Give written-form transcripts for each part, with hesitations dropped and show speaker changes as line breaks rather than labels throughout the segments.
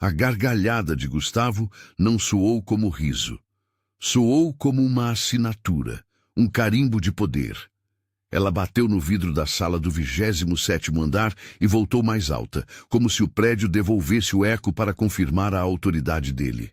A gargalhada de Gustavo não soou como riso. Soou como uma assinatura, um carimbo de poder. Ela bateu no vidro da sala do 27º andar e voltou mais alta, como se o prédio devolvesse o eco para confirmar a autoridade dele.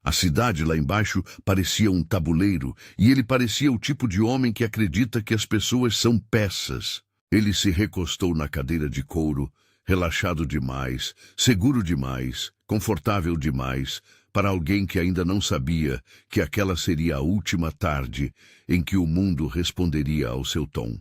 A cidade lá embaixo parecia um tabuleiro, e ele parecia o tipo de homem que acredita que as pessoas são peças. Ele se recostou na cadeira de couro, relaxado demais, seguro demais, confortável demais, para alguém que ainda não sabia que aquela seria a última tarde em que o mundo responderia ao seu tom.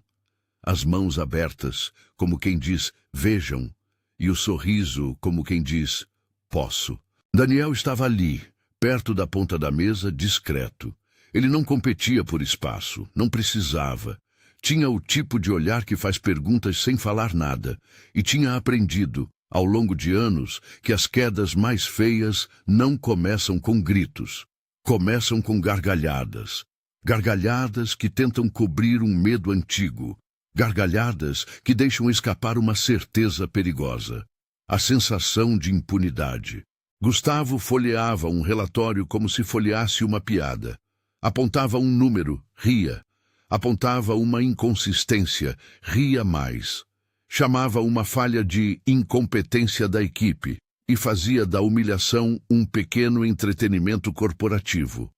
As mãos abertas, como quem diz, vejam, e o sorriso, como quem diz, posso. Daniel estava ali, perto da ponta da mesa, discreto. Ele não competia por espaço, não precisava. Tinha o tipo de olhar que faz perguntas sem falar nada, e tinha aprendido, ao longo de anos, que as quedas mais feias não começam com gritos, começam com gargalhadas. Gargalhadas que tentam cobrir um medo antigo, gargalhadas que deixam escapar uma certeza perigosa, a sensação de impunidade. Gustavo folheava um relatório como se folheasse uma piada. Apontava um número, ria. Apontava uma inconsistência, ria mais. Chamava uma falha de incompetência da equipe e fazia da humilhação um pequeno entretenimento corporativo.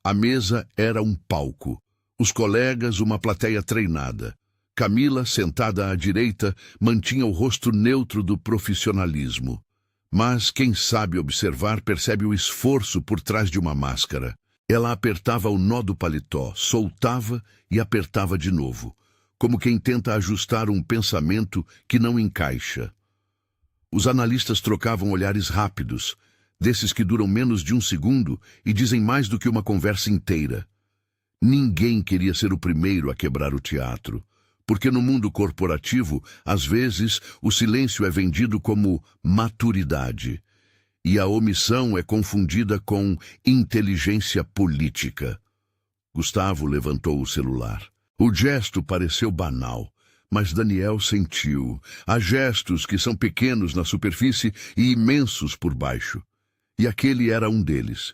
A mesa era um palco. Os colegas, uma plateia treinada. Camila, sentada à direita, mantinha o rosto neutro do profissionalismo. Mas quem sabe observar percebe o esforço por trás de uma máscara. Ela apertava o nó do paletó, soltava e apertava de novo, como quem tenta ajustar um pensamento que não encaixa. Os analistas trocavam olhares rápidos, desses que duram menos de um segundo e dizem mais do que uma conversa inteira. Ninguém queria ser o primeiro a quebrar o teatro, porque no mundo corporativo, às vezes, o silêncio é vendido como maturidade, e a omissão é confundida com inteligência política. Gustavo levantou o celular. O gesto pareceu banal, mas Daniel sentiu. Há gestos que são pequenos na superfície e imensos por baixo. E aquele era um deles.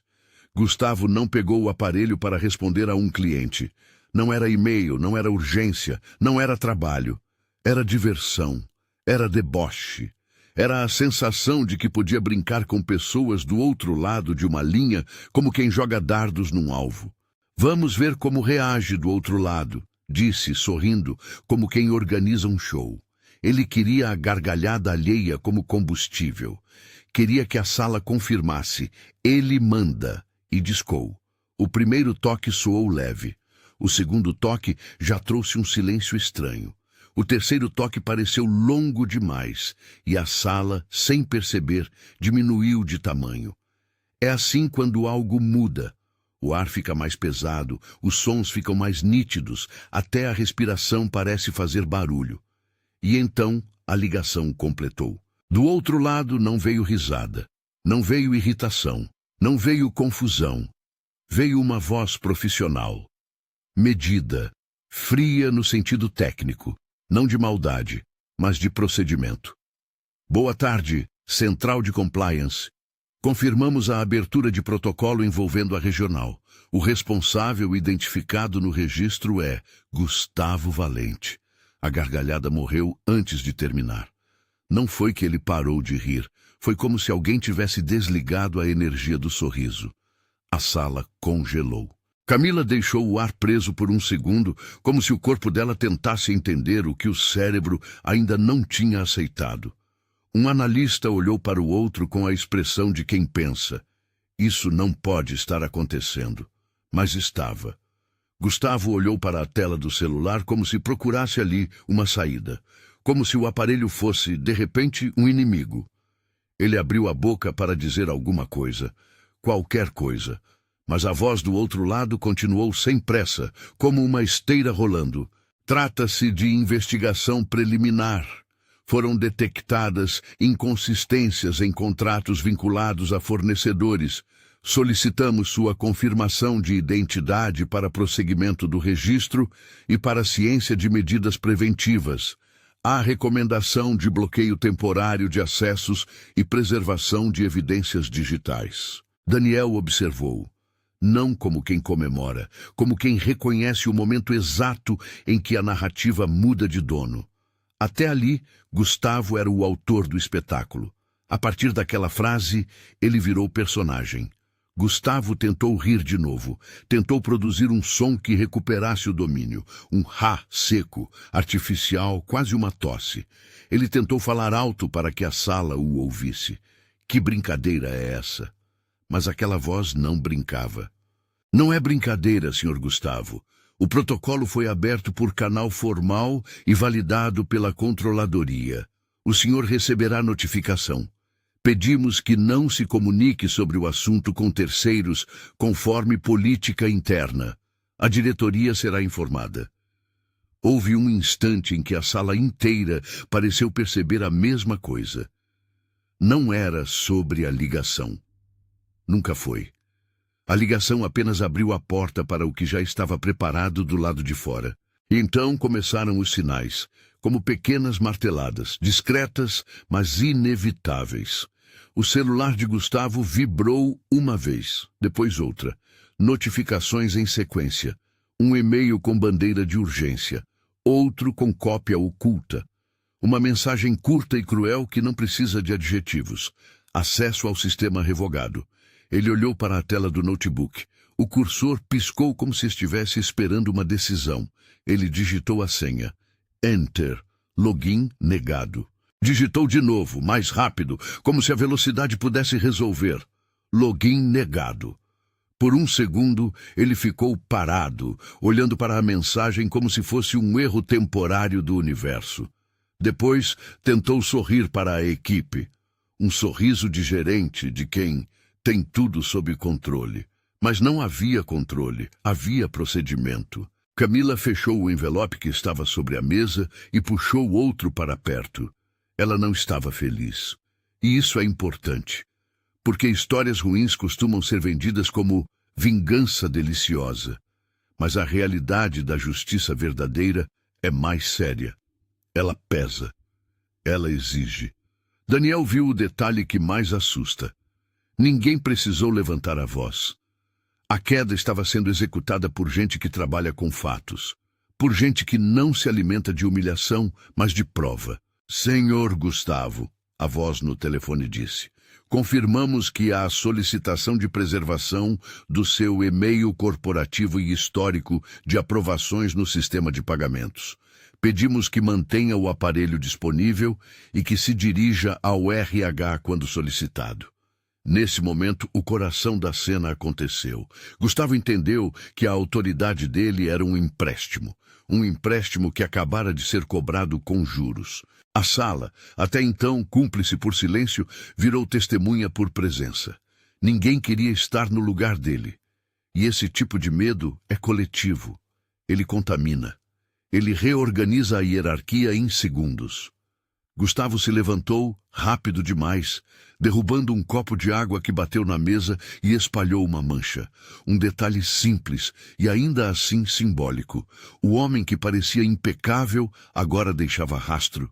Gustavo não pegou o aparelho para responder a um cliente. Não era e-mail, não era urgência, não era trabalho. Era diversão, era deboche. Era a sensação de que podia brincar com pessoas do outro lado de uma linha, como quem joga dardos num alvo. Vamos ver como reage do outro lado, disse, sorrindo, como quem organiza um show. Ele queria a gargalhada alheia como combustível. Queria que a sala confirmasse, ele manda, e discou. O primeiro toque soou leve. O segundo toque já trouxe um silêncio estranho. O terceiro toque pareceu longo demais, e a sala, sem perceber, diminuiu de tamanho. É assim quando algo muda. O ar fica mais pesado, os sons ficam mais nítidos, até a respiração parece fazer barulho. E então a ligação completou. Do outro lado não veio risada, não veio irritação, não veio confusão. Veio uma voz profissional, medida, fria no sentido técnico. Não de maldade, mas de procedimento. Boa tarde, Central de Compliance. Confirmamos a abertura de protocolo envolvendo a regional. O responsável identificado no registro é Gustavo Valente. A gargalhada morreu antes de terminar. Não foi que ele parou de rir. Foi como se alguém tivesse desligado a energia do sorriso. A sala congelou. Camila deixou o ar preso por um segundo, como se o corpo dela tentasse entender o que o cérebro ainda não tinha aceitado. Um analista olhou para o outro com a expressão de quem pensa. Isso não pode estar acontecendo. Mas estava. Gustavo olhou para a tela do celular como se procurasse ali uma saída. Como se o aparelho fosse, de repente, um inimigo. Ele abriu a boca para dizer alguma coisa. Qualquer coisa. Mas a voz do outro lado continuou sem pressa, como uma esteira rolando. Trata-se de investigação preliminar. Foram detectadas inconsistências em contratos vinculados a fornecedores. Solicitamos sua confirmação de identidade para prosseguimento do registro e para a ciência de medidas preventivas. Há recomendação de bloqueio temporário de acessos e preservação de evidências digitais. Daniel observou, não como quem comemora, como quem reconhece o momento exato em que a narrativa muda de dono. Até ali, Gustavo era o autor do espetáculo. A partir daquela frase, ele virou personagem. Gustavo tentou rir de novo, tentou produzir um som que recuperasse o domínio, um "ha" seco, artificial, quase uma tosse. Ele tentou falar alto para que a sala o ouvisse. Que brincadeira é essa? Mas aquela voz não brincava. Não é brincadeira, Sr. Gustavo. O protocolo foi aberto por canal formal e validado pela controladoria. O senhor receberá notificação. Pedimos que não se comunique sobre o assunto com terceiros, conforme política interna. A diretoria será informada. Houve um instante em que a sala inteira pareceu perceber a mesma coisa. Não era sobre a ligação. Nunca foi. A ligação apenas abriu a porta para o que já estava preparado do lado de fora. E então começaram os sinais, como pequenas marteladas, discretas, mas inevitáveis. O celular de Gustavo vibrou uma vez, depois outra. Notificações em sequência. Um e-mail com bandeira de urgência. Outro com cópia oculta. Uma mensagem curta e cruel que não precisa de adjetivos. Acesso ao sistema revogado. Ele olhou para a tela do notebook. O cursor piscou como se estivesse esperando uma decisão. Ele digitou a senha. Enter. Login negado. Digitou de novo, mais rápido, como se a velocidade pudesse resolver. Login negado. Por um segundo, ele ficou parado, olhando para a mensagem como se fosse um erro temporário do universo. Depois, tentou sorrir para a equipe. Um sorriso de gerente, de quem tem tudo sob controle. Mas não havia controle, havia procedimento. Camila fechou o envelope que estava sobre a mesa e puxou outro para perto. Ela não estava feliz. E isso é importante, porque histórias ruins costumam ser vendidas como vingança deliciosa. Mas a realidade da justiça verdadeira é mais séria. Ela pesa. Ela exige. Daniel viu o detalhe que mais assusta. Ninguém precisou levantar a voz. A queda estava sendo executada por gente que trabalha com fatos. Por gente que não se alimenta de humilhação, mas de prova. Senhor Gustavo, a voz no telefone disse, confirmamos que há solicitação de preservação do seu e-mail corporativo e histórico de aprovações no sistema de pagamentos. Pedimos que mantenha o aparelho disponível e que se dirija ao RH quando solicitado. Nesse momento, o coração da cena aconteceu. Gustavo entendeu que a autoridade dele era um empréstimo que acabara de ser cobrado com juros. A sala, até então cúmplice por silêncio, virou testemunha por presença. Ninguém queria estar no lugar dele. E esse tipo de medo é coletivo. Ele contamina. Ele reorganiza a hierarquia em segundos. Gustavo se levantou, rápido demais, derrubando um copo de água que bateu na mesa e espalhou uma mancha. Um detalhe simples e ainda assim simbólico. O homem que parecia impecável agora deixava rastro.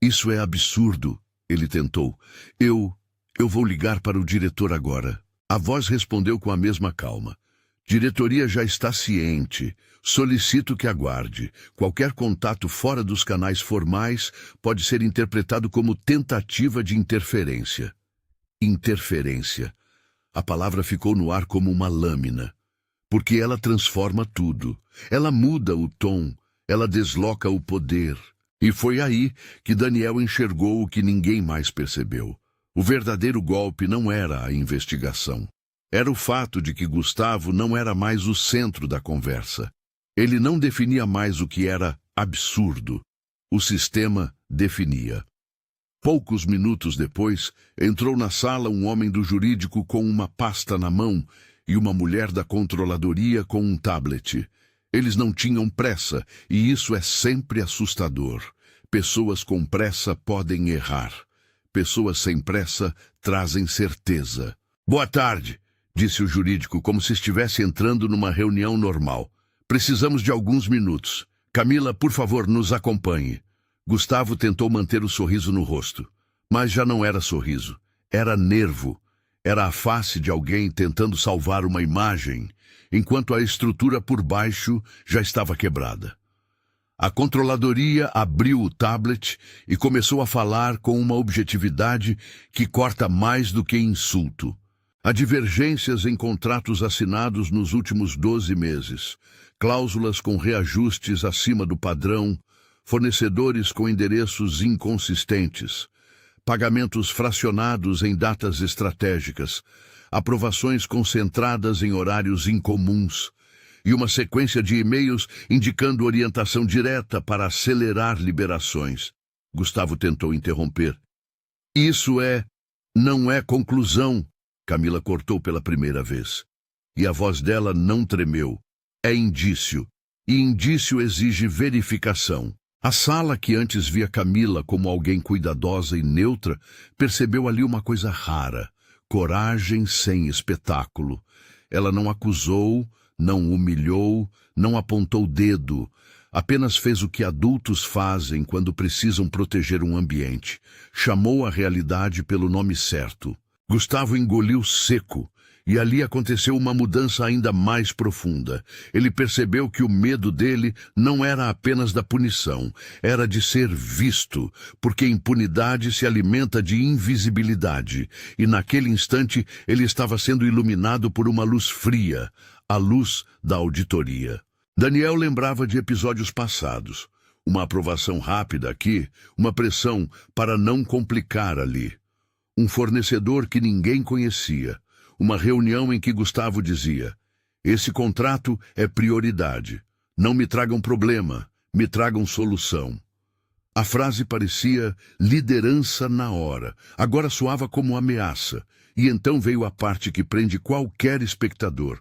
Isso é absurdo, ele tentou. Eu vou ligar para o diretor agora. A voz respondeu com a mesma calma. Diretoria já está ciente. Solicito que aguarde. Qualquer contato fora dos canais formais pode ser interpretado como tentativa de interferência. Interferência. A palavra ficou no ar como uma lâmina. Porque ela transforma tudo. Ela muda o tom. Ela desloca o poder. E foi aí que Daniel enxergou o que ninguém mais percebeu. O verdadeiro golpe não era a investigação. Era o fato de que Gustavo não era mais o centro da conversa. Ele não definia mais o que era absurdo. O sistema definia. Poucos minutos depois, entrou na sala um homem do jurídico com uma pasta na mão e uma mulher da controladoria com um tablet. Eles não tinham pressa, e isso é sempre assustador. Pessoas com pressa podem errar. Pessoas sem pressa trazem certeza. Boa tarde, disse o jurídico, como se estivesse entrando numa reunião normal. Precisamos de alguns minutos. Camila, por favor, nos acompanhe. Gustavo tentou manter o sorriso no rosto, mas já não era sorriso, era nervo. Era a face de alguém tentando salvar uma imagem, enquanto a estrutura por baixo já estava quebrada. A controladoria abriu o tablet e começou a falar com uma objetividade que corta mais do que insulto. Há divergências em contratos assinados nos últimos 12 meses, cláusulas com reajustes acima do padrão, fornecedores com endereços inconsistentes, pagamentos fracionados em datas estratégicas, aprovações concentradas em horários incomuns e uma sequência de e-mails indicando orientação direta para acelerar liberações. Gustavo tentou interromper. Não é conclusão, Camila cortou pela primeira vez. E a voz dela não tremeu. É indício. E indício exige verificação. A sala, que antes via Camila como alguém cuidadosa e neutra, percebeu ali uma coisa rara. Coragem sem espetáculo. Ela não acusou, não humilhou, não apontou o dedo. Apenas fez o que adultos fazem quando precisam proteger um ambiente. Chamou a realidade pelo nome certo. Gustavo engoliu seco. E ali aconteceu uma mudança ainda mais profunda. Ele percebeu que o medo dele não era apenas da punição, era de ser visto, porque impunidade se alimenta de invisibilidade. E naquele instante ele estava sendo iluminado por uma luz fria, a luz da auditoria. Daniel lembrava de episódios passados. Uma aprovação rápida aqui, uma pressão para não complicar ali. Um fornecedor que ninguém conhecia. Uma reunião em que Gustavo dizia: esse contrato é prioridade. Não me tragam problema, me tragam solução. A frase parecia liderança na hora, agora soava como ameaça. E então veio a parte que prende qualquer espectador.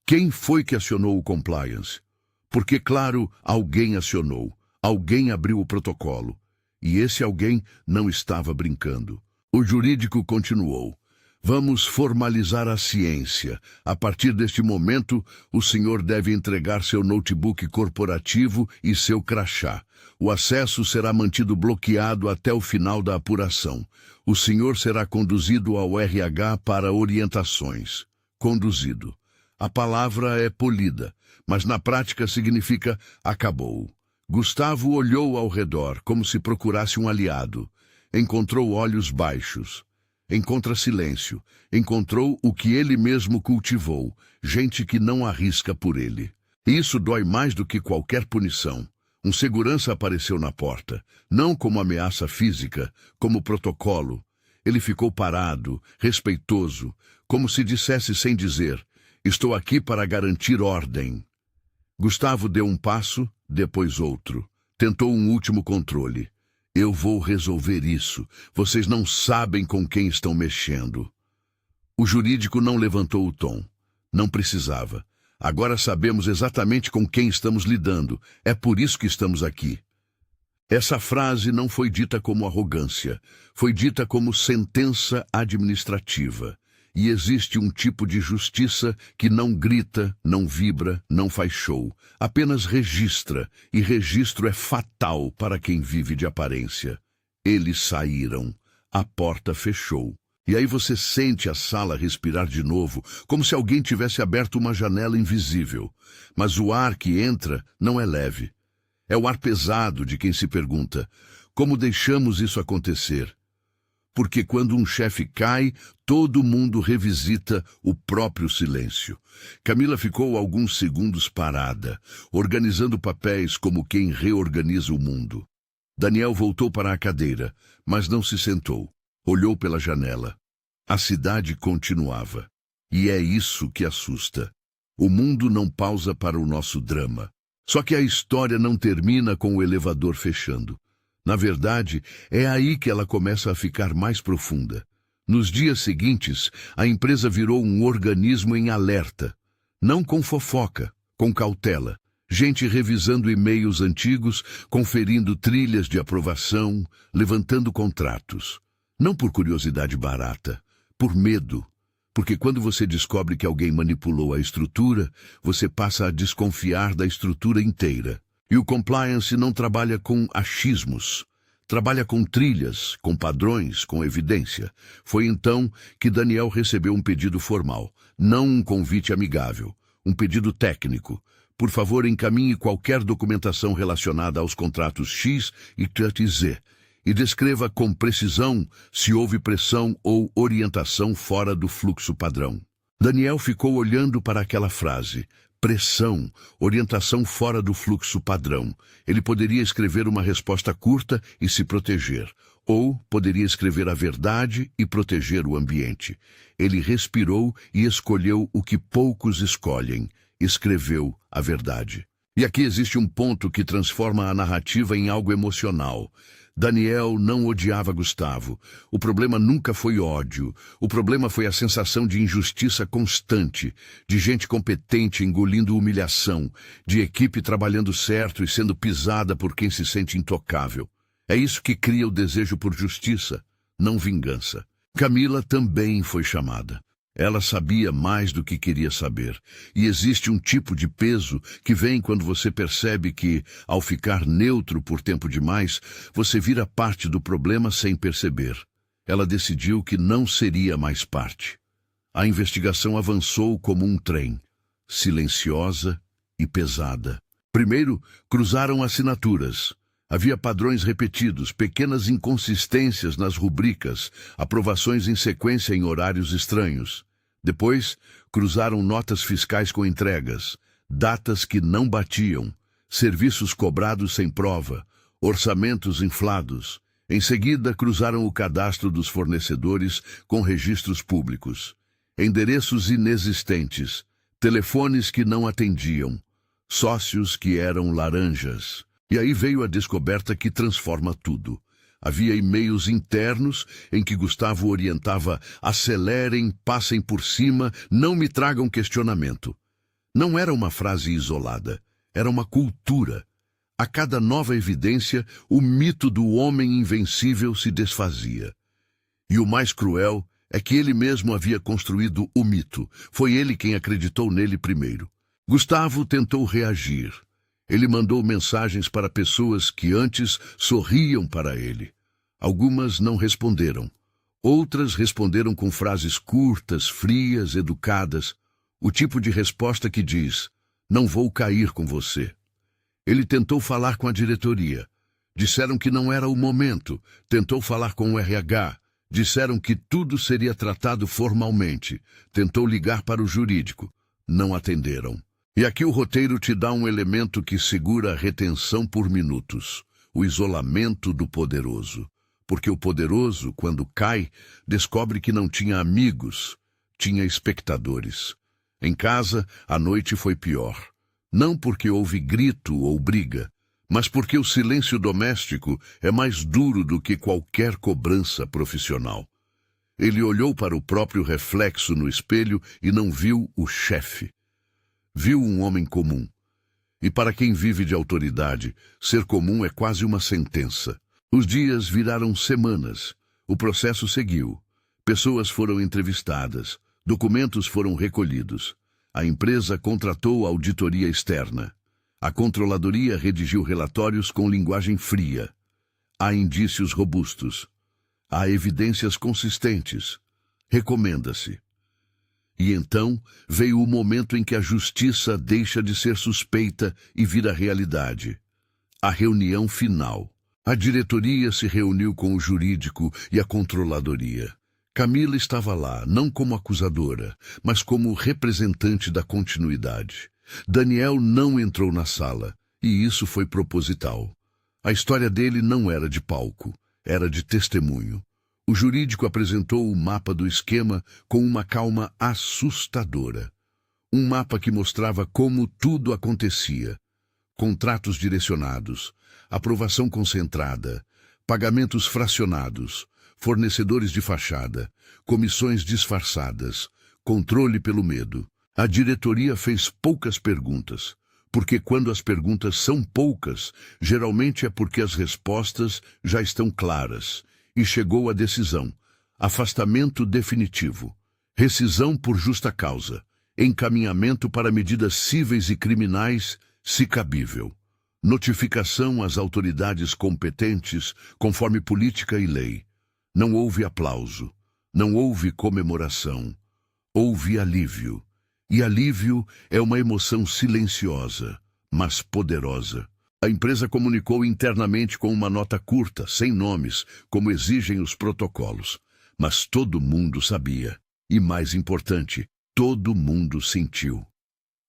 Quem foi que acionou o compliance? Porque, claro, alguém acionou, alguém abriu o protocolo. E esse alguém não estava brincando. O jurídico continuou. Vamos formalizar a ciência. A partir deste momento, o senhor deve entregar seu notebook corporativo e seu crachá. O acesso será mantido bloqueado até o final da apuração. O senhor será conduzido ao RH para orientações. Conduzido. A palavra é polida, mas na prática significa acabou. Gustavo olhou ao redor, como se procurasse um aliado. Encontrou olhos baixos. Encontra silêncio. Encontrou o que ele mesmo cultivou, gente que não arrisca por ele. E isso dói mais do que qualquer punição. Um segurança apareceu na porta, não como ameaça física, como protocolo. Ele ficou parado, respeitoso, como se dissesse sem dizer: estou aqui para garantir ordem. Gustavo deu um passo, depois outro. Tentou um último controle. Eu vou resolver isso. Vocês não sabem com quem estão mexendo. O jurídico não levantou o tom. Não precisava. Agora sabemos exatamente com quem estamos lidando. É por isso que estamos aqui. Essa frase não foi dita como arrogância. Foi dita como sentença administrativa. E existe um tipo de justiça que não grita, não vibra, não faz show. Apenas registra, e registro é fatal para quem vive de aparência. Eles saíram. A porta fechou. E aí você sente a sala respirar de novo, como se alguém tivesse aberto uma janela invisível. Mas o ar que entra não é leve. É o ar pesado de quem se pergunta: como deixamos isso acontecer? Porque quando um chefe cai, todo mundo revisita o próprio silêncio. Camila ficou alguns segundos parada, organizando papéis como quem reorganiza o mundo. Daniel voltou para a cadeira, mas não se sentou. Olhou pela janela. A cidade continuava. E é isso que assusta. O mundo não pausa para o nosso drama. Só que a história não termina com o elevador fechando. Na verdade, é aí que ela começa a ficar mais profunda. Nos dias seguintes, a empresa virou um organismo em alerta. Não com fofoca, com cautela. Gente revisando e-mails antigos, conferindo trilhas de aprovação, levantando contratos. Não por curiosidade barata, por medo. Porque quando você descobre que alguém manipulou a estrutura, você passa a desconfiar da estrutura inteira. E o compliance não trabalha com achismos. Trabalha com trilhas, com padrões, com evidência. Foi então que Daniel recebeu um pedido formal, não um convite amigável, um pedido técnico. Por favor, encaminhe qualquer documentação relacionada aos contratos X e Z e descreva com precisão se houve pressão ou orientação fora do fluxo padrão. Daniel ficou olhando para aquela frase. Pressão, orientação fora do fluxo padrão. Ele poderia escrever uma resposta curta e se proteger, ou poderia escrever a verdade e proteger o ambiente. Ele respirou e escolheu o que poucos escolhem. Escreveu a verdade. E aqui existe um ponto que transforma a narrativa em algo emocional. Daniel não odiava Gustavo. O problema nunca foi ódio. O problema foi a sensação de injustiça constante, de gente competente engolindo humilhação, de equipe trabalhando certo e sendo pisada por quem se sente intocável. É isso que cria o desejo por justiça, não vingança. Camila também foi chamada. Ela sabia mais do que queria saber. E existe um tipo de peso que vem quando você percebe que, ao ficar neutro por tempo demais, você vira parte do problema sem perceber. Ela decidiu que não seria mais parte. A investigação avançou como um trem, silenciosa e pesada. Primeiro, cruzaram assinaturas. Havia padrões repetidos, pequenas inconsistências nas rubricas, aprovações em sequência em horários estranhos. Depois, cruzaram notas fiscais com entregas, datas que não batiam, serviços cobrados sem prova, orçamentos inflados. Em seguida, cruzaram o cadastro dos fornecedores com registros públicos, endereços inexistentes, telefones que não atendiam, sócios que eram laranjas. E aí veio a descoberta que transforma tudo. Havia e-mails internos em que Gustavo orientava: acelerem, passem por cima, não me tragam questionamento. Não era uma frase isolada, era uma cultura. A cada nova evidência, o mito do homem invencível se desfazia. E o mais cruel é que ele mesmo havia construído o mito. Foi ele quem acreditou nele primeiro. Gustavo tentou reagir. Ele mandou mensagens para pessoas que antes sorriam para ele. Algumas não responderam. Outras responderam com frases curtas, frias, educadas. O tipo de resposta que diz: não vou cair com você. Ele tentou falar com a diretoria. Disseram que não era o momento. Tentou falar com o RH. Disseram que tudo seria tratado formalmente. Tentou ligar para o jurídico. Não atenderam. E aqui o roteiro te dá um elemento que segura a retenção por minutos: o isolamento do poderoso. Porque o poderoso, quando cai, descobre que não tinha amigos, tinha espectadores. Em casa, a noite foi pior. Não porque houve grito ou briga, mas porque o silêncio doméstico é mais duro do que qualquer cobrança profissional. Ele olhou para o próprio reflexo no espelho e não viu o chefe. Viu um homem comum. E para quem vive de autoridade, ser comum é quase uma sentença. Os dias viraram semanas. O processo seguiu. Pessoas foram entrevistadas. Documentos foram recolhidos. A empresa contratou auditoria externa. A controladoria redigiu relatórios com linguagem fria. Há indícios robustos. Há evidências consistentes. Recomenda-se. E então veio o momento em que a justiça deixa de ser suspeita e vira realidade. A reunião final. A diretoria se reuniu com o jurídico e a controladoria. Camila estava lá, não como acusadora, mas como representante da continuidade. Daniel não entrou na sala, e isso foi proposital. A história dele não era de palco, era de testemunho. O jurídico apresentou o mapa do esquema com uma calma assustadora. Um mapa que mostrava como tudo acontecia. Contratos direcionados, aprovação concentrada, pagamentos fracionados, fornecedores de fachada, comissões disfarçadas, controle pelo medo. A diretoria fez poucas perguntas, porque quando as perguntas são poucas, geralmente é porque as respostas já estão claras. E chegou a decisão: afastamento definitivo, rescisão por justa causa, encaminhamento para medidas cíveis e criminais, se cabível. Notificação às autoridades competentes conforme política e lei. Não houve aplauso, não houve comemoração. Houve alívio. E alívio é uma emoção silenciosa, mas poderosa. A empresa comunicou internamente com uma nota curta, sem nomes, como exigem os protocolos. Mas todo mundo sabia. E mais importante, todo mundo sentiu.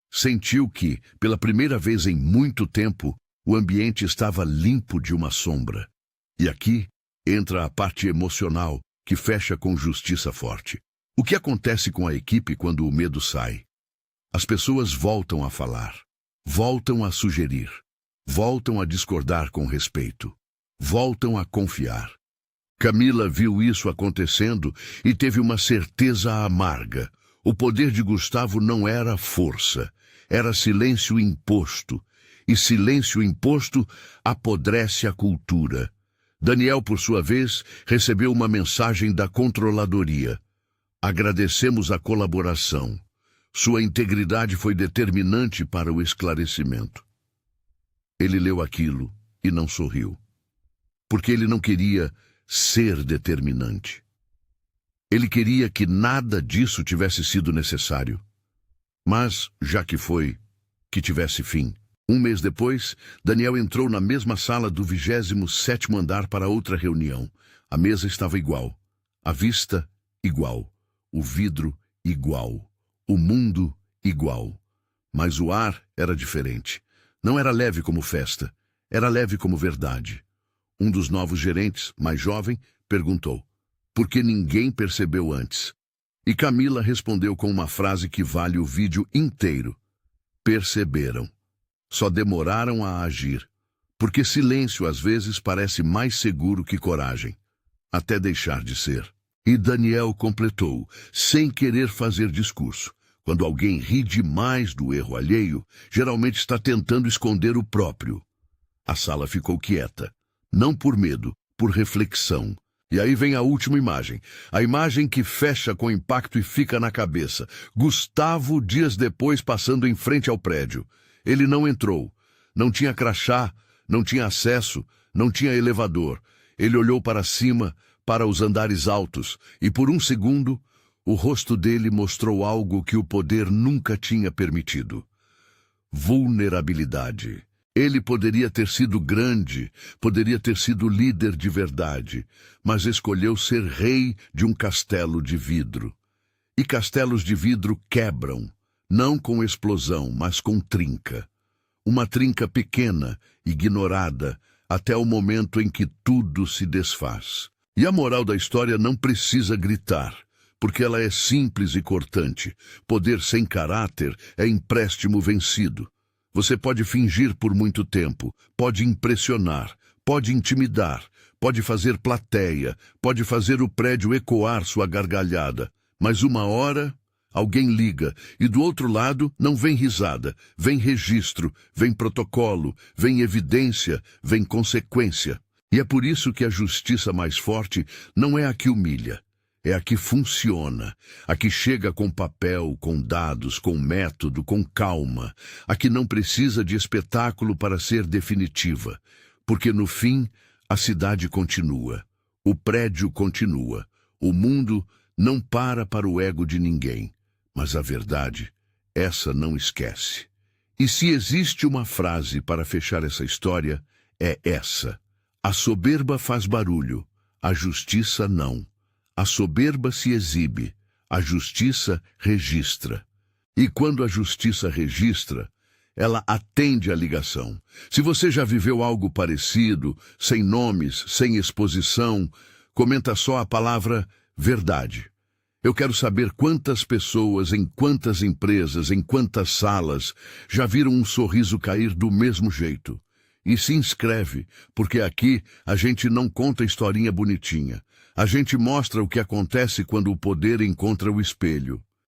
Sentiu que, pela primeira vez em muito tempo, o ambiente estava limpo de uma sombra. E aqui entra a parte emocional, que fecha com justiça forte. O que acontece com a equipe quando o medo sai? As pessoas voltam a falar, voltam a sugerir, voltam a discordar com respeito, voltam a confiar. Camila viu isso acontecendo e teve uma certeza amarga. O poder de Gustavo não era força, era silêncio imposto. E silêncio imposto apodrece a cultura. Daniel, por sua vez, recebeu uma mensagem da controladoria. Agradecemos a colaboração. Sua integridade foi determinante para o esclarecimento. Ele leu aquilo e não sorriu, porque ele não queria ser determinante. Ele queria que nada disso tivesse sido necessário. Mas, já que foi, que tivesse fim. Um mês depois, Daniel entrou na mesma sala do 27º andar para outra reunião. A mesa estava igual, a vista igual, o vidro igual, o mundo igual. Mas o ar era diferente. Não era leve como festa, era leve como verdade. Um dos novos gerentes, mais jovem, perguntou: por que ninguém percebeu antes? E Camila respondeu com uma frase que vale o vídeo inteiro: perceberam. Só demoraram a agir, porque silêncio às vezes parece mais seguro que coragem, até deixar de ser. E Daniel completou, sem querer fazer discurso: quando alguém ri demais do erro alheio, geralmente está tentando esconder o próprio. A sala ficou quieta, não por medo, por reflexão. E aí vem a última imagem, a imagem que fecha com impacto e fica na cabeça. Gustavo, dias depois, passando em frente ao prédio. Ele não entrou, não tinha crachá, não tinha acesso, não tinha elevador. Ele olhou para cima, para os andares altos, e por um segundo, o rosto dele mostrou algo que o poder nunca tinha permitido: vulnerabilidade. Ele poderia ter sido grande, poderia ter sido líder de verdade, mas escolheu ser rei de um castelo de vidro. E castelos de vidro quebram, não com explosão, mas com trinca. Uma trinca pequena, ignorada, até o momento em que tudo se desfaz. E a moral da história não precisa gritar, porque ela é simples e cortante. Poder sem caráter é empréstimo vencido. Você pode fingir por muito tempo, pode impressionar, pode intimidar, pode fazer plateia, pode fazer o prédio ecoar sua gargalhada. Mas uma hora, alguém liga, e do outro lado não vem risada, vem registro, vem protocolo, vem evidência, vem consequência. E é por isso que a justiça mais forte não é a que humilha. É a que funciona, a que chega com papel, com dados, com método, com calma, a que não precisa de espetáculo para ser definitiva, porque no fim a cidade continua, o prédio continua, o mundo não para o ego de ninguém, mas a verdade, essa não esquece. E se existe uma frase para fechar essa história, é essa: a soberba faz barulho, a justiça não. A soberba se exibe, a justiça registra. E quando a justiça registra, ela atende a ligação. Se você já viveu algo parecido, sem nomes, sem exposição, comenta só a palavra verdade. Eu quero saber quantas pessoas, em quantas empresas, em quantas salas, já viram um sorriso cair do mesmo jeito. E se inscreve, porque aqui a gente não conta historinha bonitinha. A gente mostra o que acontece quando o poder encontra o espelho.